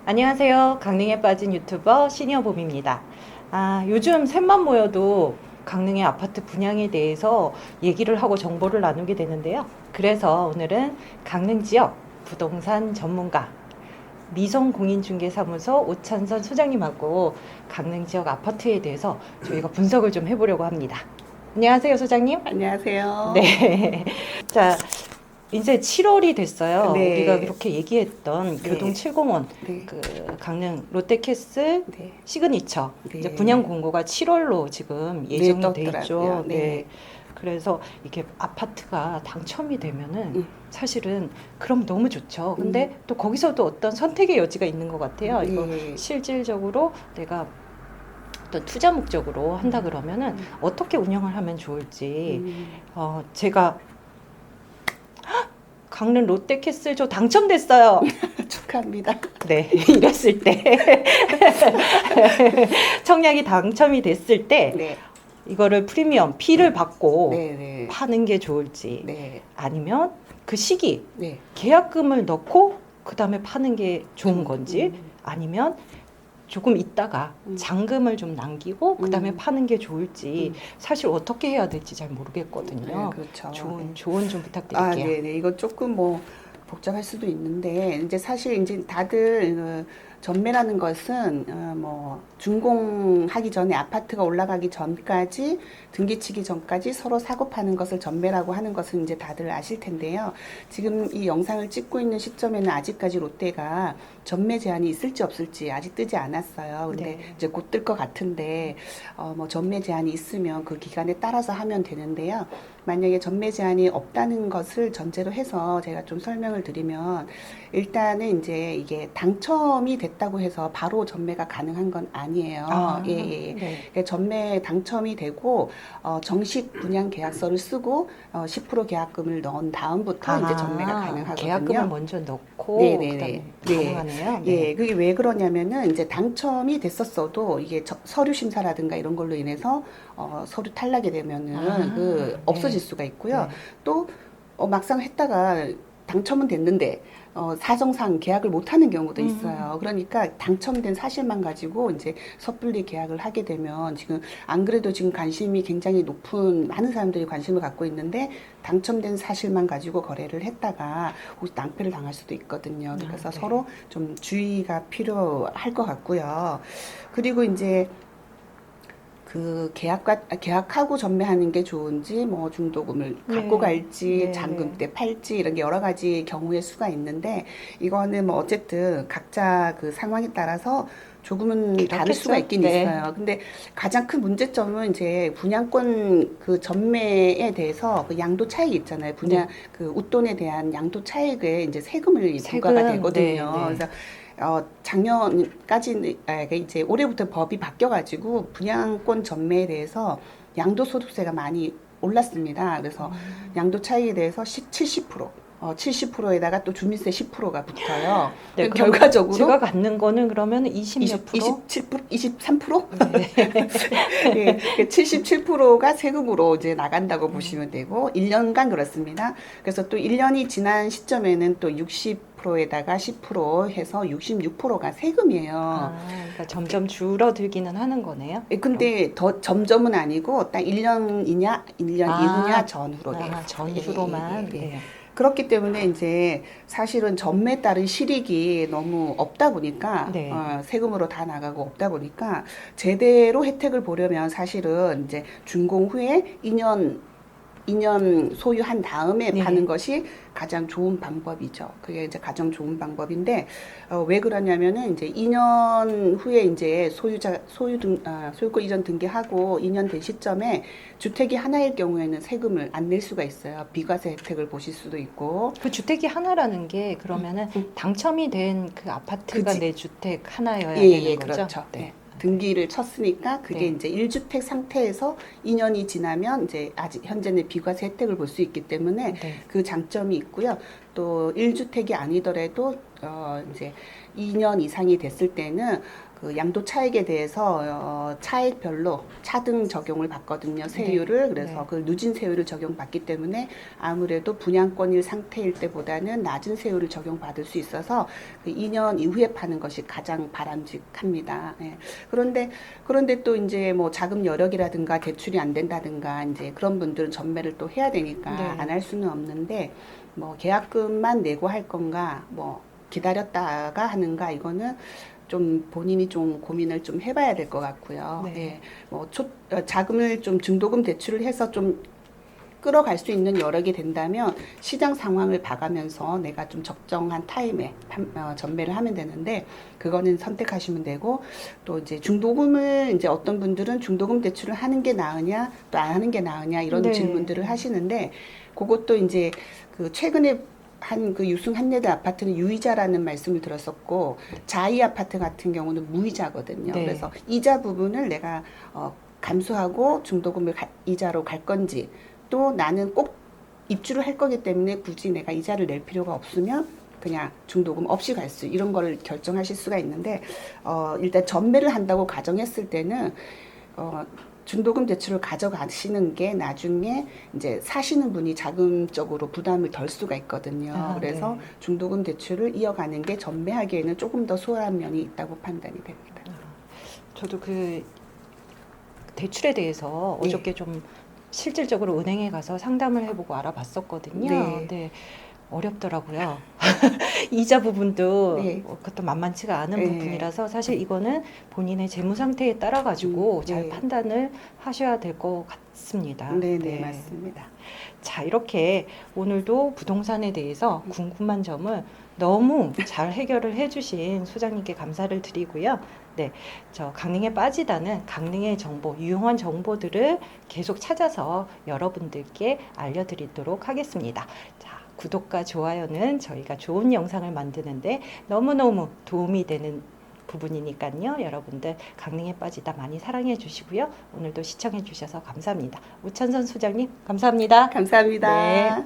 안녕하세요. 강릉에 빠진 유튜버 시니어봄입니다. 요즘 셋만 모여도 강릉의 아파트 분양에 대해서 얘기를 하고 정보를 나누게 되는데요. 그래서 오늘은 강릉 지역 부동산 전문가 미성공인중개사무소 오찬선 소장님하고 강릉 지역 아파트에 대해서 저희가 분석을 좀 해보려고 합니다. 안녕하세요, 소장님. 안녕하세요. 네. 자, 이제 7월이 됐어요. 네. 우리가 그렇게 얘기했던 네. 교동 7공원, 네. 그 강릉 롯데캐슬 네. 시그니처 네. 이제 분양 공고가 7월로 지금 예정이 돼 있죠. 떴더라고요. 네. 네. 그래서 이게 아파트가 당첨이 되면은 사실은 그럼 너무 좋죠. 근데 또 거기서도 어떤 선택의 여지가 있는 것 같아요. 이거 네. 실질적으로 내가 어떤 투자 목적으로 한다 그러면은 어떻게 운영을 하면 좋을지 제가 강릉 롯데캐슬 저 당첨됐어요. 축하합니다. 네, 이랬을 때 청약이 당첨이 됐을 때 네. 이거를 프리미엄 피를 받고 네. 네. 파는 게 좋을지 네. 아니면 그 시기 네. 계약금을 넣고 그 다음에 파는 게 좋은 건지 아니면 조금 있다가 잔금을 좀 남기고 그 다음에 파는 게 좋을지 사실 어떻게 해야 될지 잘 모르겠거든요. 네, 그렇죠. 좋은 네. 조언 좀 부탁드릴게요. 네네. 이거 조금 뭐 복잡할 수도 있는데, 이제 사실 이제 다들 전매라는 것은 뭐 준공하기 전에 아파트가 올라가기 전까지 등기치기 전까지 서로 사고 파는 것을 전매라고 하는 것은 이제 다들 아실 텐데요. 지금 이 영상을 찍고 있는 시점에는 아직까지 롯데가 전매 제한이 있을지 없을지 아직 뜨지 않았어요. 근데 네. 이제 곧 뜰 것 같은데 뭐 전매 제한이 있으면 그 기간에 따라서 하면 되는데요. 만약에 전매 제한이 없다는 것을 전제로 해서 제가 좀 설명을 드리면, 일단은 이제 이게 당첨이 됐다고 해서 바로 전매가 가능한 건 아니에요. 예. 네. 그러니까 전매 당첨이 되고 정식 분양 계약서를 쓰고 10% 계약금을 넣은 다음부터 이제 전매가 가능하거든요. 계약금을 먼저 넣고 네네네. 그다음에 가능하네요. 예, 그게 왜 그러냐면은 이제 당첨이 됐었어도 이게 서류 심사라든가 이런 걸로 인해서 서류 탈락이 되면은 네. 없어질 수가 있고요. 네. 또 막상 했다가 당첨은 됐는데 사정상 계약을 못 하는 경우도 있어요. 그러니까 당첨된 사실만 가지고 이제 섣불리 계약을 하게 되면, 지금 안 그래도 지금 관심이 굉장히 높은, 많은 사람들이 관심을 갖고 있는데 당첨된 사실만 가지고 거래를 했다가 혹시 낭패를 당할 수도 있거든요. 그래서 네. 서로 좀 주의가 필요할 것 같고요. 그리고 이제 그 계약하고 전매하는 게 좋은지, 뭐 중도금을 갖고 네. 갈지, 네, 잔금 네. 때 팔지, 이런 게 여러 가지 경우의 수가 있는데, 이거는 뭐 어쨌든 각자 그 상황에 따라서 조금은 다를 수가 그렇겠죠? 있긴 네. 있어요. 근데 가장 큰 문제점은 이제 분양권 그 전매에 대해서 그 양도 차익 있잖아요. 분양 그 웃돈에 대한 양도 차익에 이제 세금을 부과가 되거든요. 네, 네. 그래서 작년까지 이제 올해부터 법이 바뀌어가지고 분양권 전매에 대해서 양도소득세가 많이 올랐습니다. 그래서 양도 차익에 대해서 70%, 70%에다가 또 주민세 10%가 붙어요. 네, 그러니까 결과적으로 제가 갖는 거는 그러면 20몇 프로? 27%, 23%? 네. 예, 77%가 세금으로 이제 나간다고 보시면 되고, 1년간 그렇습니다. 그래서 또 1년이 지난 시점에는 또 60%에다가 10% 해서 66%가 세금이에요. 그러니까 점점 줄어들기는 하는 거네요. 예, 근데 더 점점은 아니고 딱 1년이냐, 1년 이후냐 전후로 돼요. 전후로만. 예. 네. 그렇기 때문에 이제 사실은 전매에 따른 실익이 너무 없다 보니까 네. 세금으로 다 나가고 없다 보니까 제대로 혜택을 보려면 사실은 이제 준공 후에 2년 소유한 다음에 네. 파는 것이 가장 좋은 방법이죠. 그게 이제 가장 좋은 방법인데, 왜 그러냐면은 이제 2년 후에 이제 소유권 이전 등기하고 2년 된 시점에 주택이 하나일 경우에는 세금을 안 낼 수가 있어요. 비과세 혜택을 보실 수도 있고. 그 주택이 하나라는 게 그러면은 당첨이 된 그 아파트가 그치. 내 주택 하나여야 예, 되는 예, 거죠? 그렇죠. 네. 등기를 쳤으니까 그게 네. 이제 1주택 상태에서 2년이 지나면 이제 아직 현재는 비과세 혜택을 볼 수 있기 때문에 네. 그 장점이 있고요. 또 1주택이 아니더라도 이제 2년 이상이 됐을 때는 그 양도 차익에 대해서 차익별로 차등 적용을 받거든요. 세율을. 그래서 네. 그 누진 세율을 적용받기 때문에 아무래도 분양권일 상태일 때보다는 낮은 세율을 적용받을 수 있어서 그 2년 이후에 파는 것이 가장 바람직합니다. 예. 그런데 또 이제 뭐 자금 여력이라든가 대출이 안 된다든가 이제 그런 분들은 전매를 또 해야 되니까 네. 안 할 수는 없는데 뭐 계약금만 내고 할 건가 뭐 기다렸다가 하는가 이거는 좀 본인이 좀 고민을 좀 해봐야 될 것 같고요. 네. 예, 뭐 자금을 좀 중도금 대출을 해서 좀 끌어갈 수 있는 여력이 된다면 시장 상황을 봐가면서 내가 좀 적정한 타임에 전매를 하면 되는데 그거는 선택하시면 되고 또 이제 중도금을 이제 어떤 분들은 중도금 대출을 하는 게 나으냐 또 안 하는 게 나으냐 이런 네. 질문들을 하시는데 그것도 이제 그 최근에 한 그 유승 한예대 아파트는 유이자라는 말씀을 들었었고 자이 아파트 같은 경우는 무이자거든요. 네. 그래서 이자 부분을 내가 감수하고 중도금을 이자로 갈 건지 또 나는 꼭 입주를 할 거기 때문에 굳이 내가 이자를 낼 필요가 없으면 그냥 중도금 없이 갈 수 이런 거를 결정하실 수가 있는데 일단 전매를 한다고 가정했을 때는 중도금 대출을 가져가시는 게 나중에 이제 사시는 분이 자금적으로 부담을 덜 수가 있거든요. 그래서 네. 중도금 대출을 이어가는 게 전매하기에는 조금 더 수월한 면이 있다고 판단이 됩니다. 저도 그 대출에 대해서 네. 어저께 좀 실질적으로 은행에 가서 상담을 해보고 알아봤었거든요. 네. 네. 어렵더라고요. 이자 부분도 네. 그것도 만만치가 않은 네. 부분이라서 사실 이거는 본인의 재무 상태에 따라 가지고 잘 네. 판단을 하셔야 될 것 같습니다. 네, 맞습니다. 자, 이렇게 오늘도 부동산에 대해서 궁금한 점을 너무 잘 해결을 해주신 소장님께 감사를 드리고요. 네, 저 강릉에 빠지다는 강릉의 정보, 유용한 정보들을 계속 찾아서 여러분들께 알려드리도록 하겠습니다. 자, 구독과 좋아요는 저희가 좋은 영상을 만드는데 너무너무 도움이 되는 부분이니까요. 여러분들 강릉에 빠지다 많이 사랑해 주시고요. 오늘도 시청해 주셔서 감사합니다. 우천선 소장님 감사합니다. 감사합니다. 네.